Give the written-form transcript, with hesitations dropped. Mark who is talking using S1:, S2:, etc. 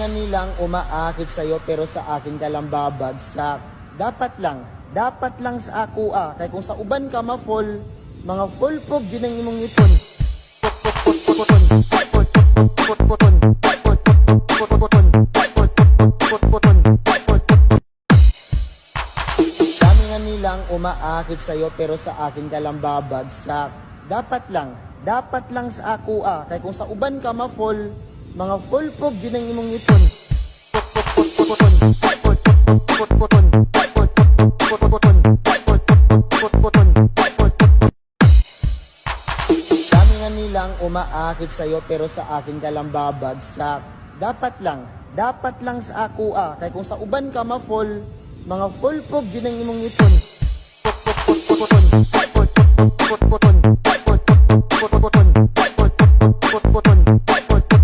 S1: nga nilang umaakit sa'yo pero sa akin ka lang babagsak. Dapat lang sa ako kay kung sa uban ka ma-fall, mga full pog yun ang imong ipon. Dami nga nilang umaakit sa'yo pero sa akin ka lang babagsak. Dapat lang sa ako kay kung sa uban ka ma-fall, mga full pog yun ang imong ipon. Dami nga nilang umaakit sa'yo pero sa akin ka lang babagsak. Dapat lang sa ako kay kung sa uban ka ma-fall, mga full pog yun ang imong ipon.